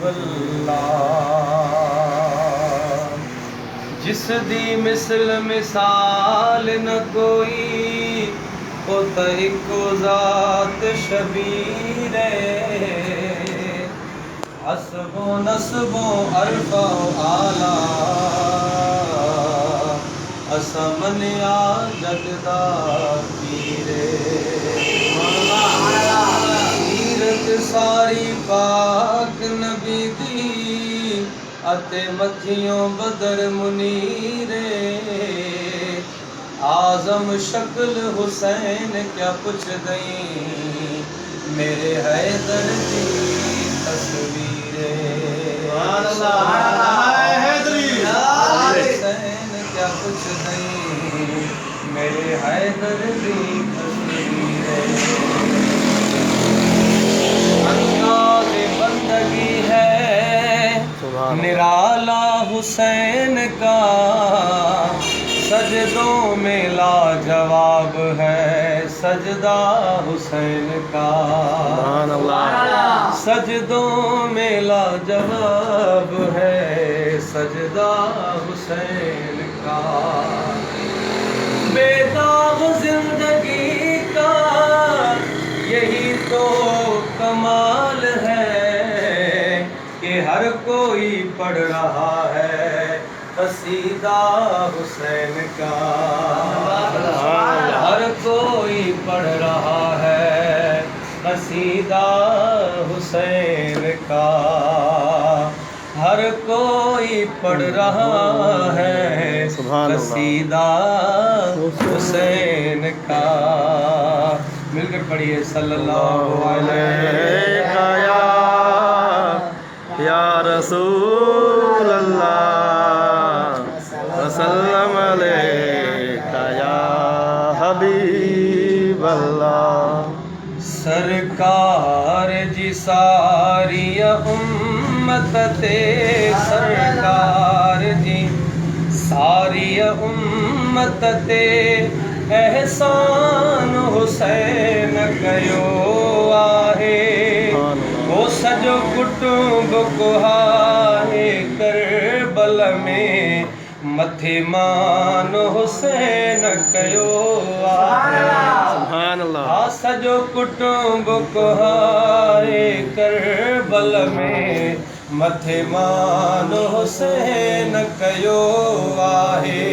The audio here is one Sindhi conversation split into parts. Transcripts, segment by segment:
اللہ جس دی مثل مثال نہ کوئی او تے اکو ذات شبیر حسب و نسب و عرفہ و اعلیٰ اسمنیا جگدا پیرے سیرت ساری پاک نبی دی اتے متھیوں بدر منیرے اعظم شکل حسین کیا پوچھ دیں میرے حیدر دی تصویرے حسین کیا پوچھ دیں میرے حیدر دی تصویرے انداز بندگی ہے نرالا حسین کا سجدوں میں لاجواب ہے سجدہ حسین کا سجدوں میں لاجواب ہے سجدہ حسین کا بے داغ زندگی کا یہی تو کمال ہے کہ ہر کوئی پڑھ رہا ہے قصیدہ حسین کا ہر کوئی پڑھ رہا ہے قصیدہ حسین کا ہر کوئی پڑھ رہا ہے قصیدہ حسین کا مل کر پڑھیے صلی اللہ علیہ یا رسول اللہ وسلم علیکہ یا حبیب اللہ سرکار جی ساری امت تے سرکار جی ساری امت تے احسان حسین کیو آہے وہ سجو کٹنب کو ہائے کربل میں متھے مان حسین کیو آہے سبحان اللہ سجو کٹنب کو ہائے کربل میں متھے مان حسین کیو آہے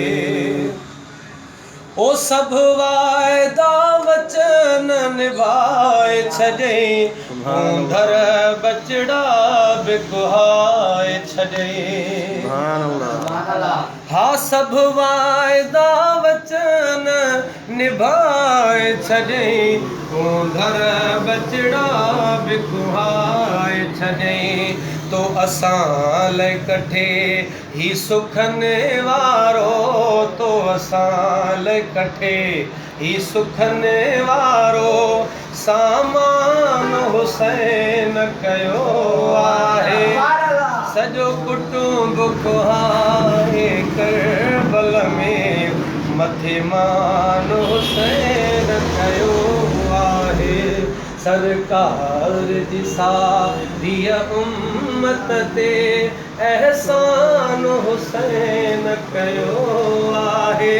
او سب وعدہ وچن نبھائے چھجیں اوندھر بچڑا بکہائے چھجیں ہاں سب وعدہ وچن نبھائے چھجیں اوندھر بچڑا بکہائے چھجیں تو اساں لے کٹھے ہی سکھن وارو تو اساں لے کٹھے ہی سکھن وارو سامان حسین کیو آہے سجو کٹنب کو ہائے کربل میں متھے مان حسین کیو آہے سرکار جی ساری امت تے احسان حسین کیو آہے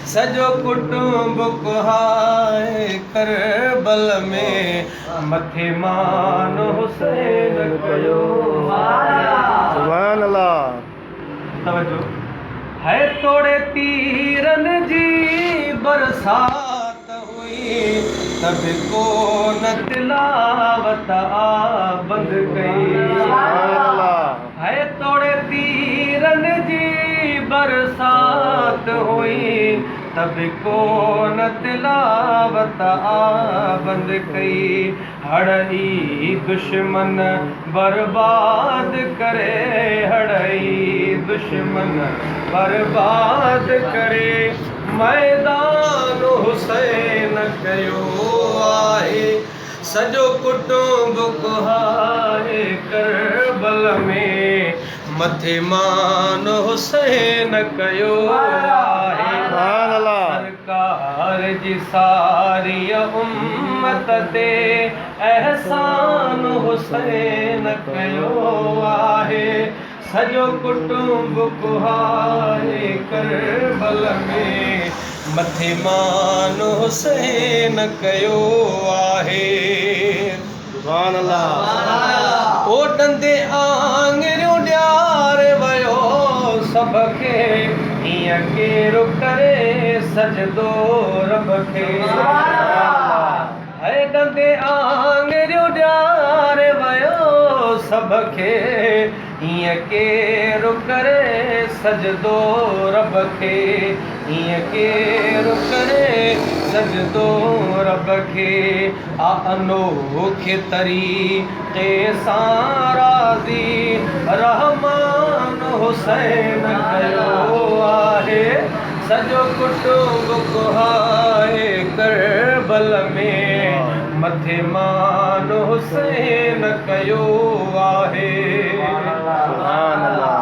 سجو کٹنب کو ہائے کربل میں متھے مان حسین کیو آہے سبحان اللہ توجہ ہے توڑے تیرن جی برسات ہوئی تب کو نہ تلاوت بند گئی ہے توڑے تیرن جی برسات ہوئی تب کو نہ تلاوت بند گئی ہڑئی دشمن برباد کرے ہڑئی دشمن برباد کرے میدان حسین کیو آہے سجو کٹنب کو ہائے کربل میں متھے مان حسین کیو آہے سرکار جی ساری امت تے احسان حسین کیو آہے सॼो कुटुंब कुहाए करबल में मथे मान हुसैन कयो आहे। सुभान अल्लाह। ओ ॾंदे आङिरियूं ॾियारे वियो सभ खे, ईअं केरु करे सजदो रब खे। है ॾंदे आङिरियूं ॾियारे वियो सभ खे, ईअं केरु करे सजदो रब खे, ईअं केरु करे सजदो रब खे। अनोखे तरीक़े सां राज़ी रहमान हुसैन कयो आहे। सॼो कुटुंब कुहाए करबल में मथे मान हुसैन कयो आहे। सुभान अल्लाह।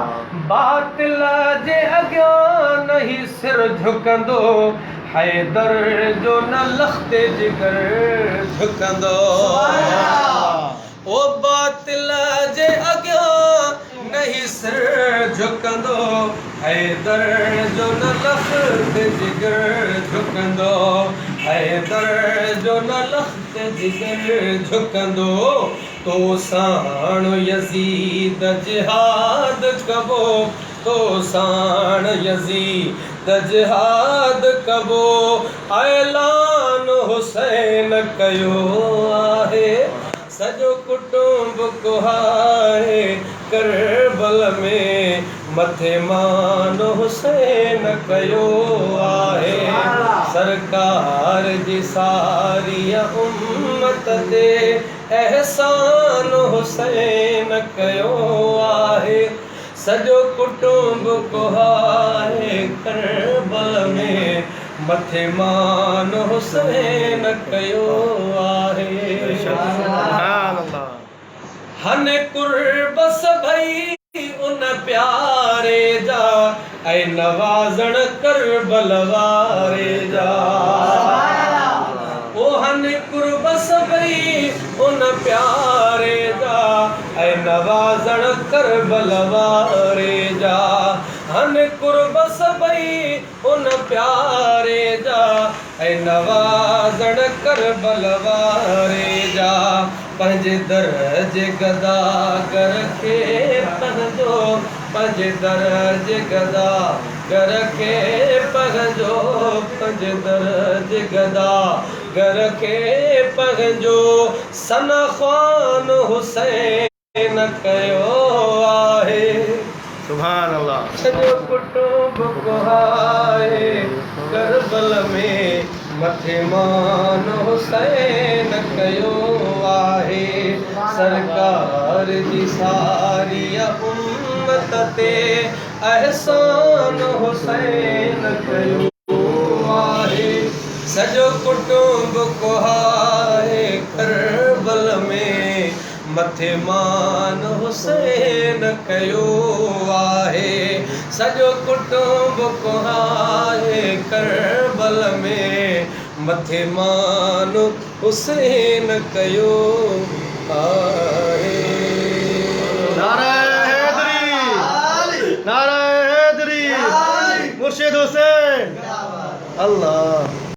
बातिल जे अॻियां नहीं सिर झुकंदो, हैदर जो न लख़्ते जिगर झुकंदो। ओ बातिल जे अॻियां नहीं सिर झुकंदो, हैदर जो न लख़्ते जिगर झुकंदो, हैदर जो न लख़्ते जिगर झुकंदो। तो साण यज़ीद जिहाद कबो, तो साण यज़ीद जिहाद कबो, ऐलान हुसैन कयो आहे। सॼो कुटुंब कुहाए करबल में मथे मान हुसैन कयो आहे। सरकार जी सारी उम्मत ते एहसान हुसैन कयो आहे। सॼो कुटुंब कुहाए करबल में मथे मान हुसैन कयो आहे। सुभान अल्लाह। हने कुर्ब सभई उन प्यारे जा, ऐं नवाज़ण करबल वारे जा। ओ हने कुर्ब सभई उन प्यारे जा, ऐं नवाज़ण करबल वारे जा। हने कुर्ब सभई उन प्यारे जा, ऐं नवाज़ण करबल वारे जा। पंहिंजे दर जे गदागर खे पंहिंजो, पंहिंजे दर जे गदागर खे पंहिंजो, पंहिंजे दर जे गदागर खे पंहिंजो। सना ख़्वान हुसैन कयो आहे। सुभान अल्लाह। सॼो कुटुंब कुहाए करबल में मथे मान हुसैन कयो आहे। सरकार जी सारी उम्मत ते एहसान हुसैन कयो आहे। सॼो कुटुंब कुहाए करबल में मथे मान हुसैन कयो आहे। सॼो कुटुंब कुहाए करबल में मथे मान हुसैन कयो आहे। नारे हैदरी, नारे हैदरी, मुर्शिद हुसैन। अल्लाह।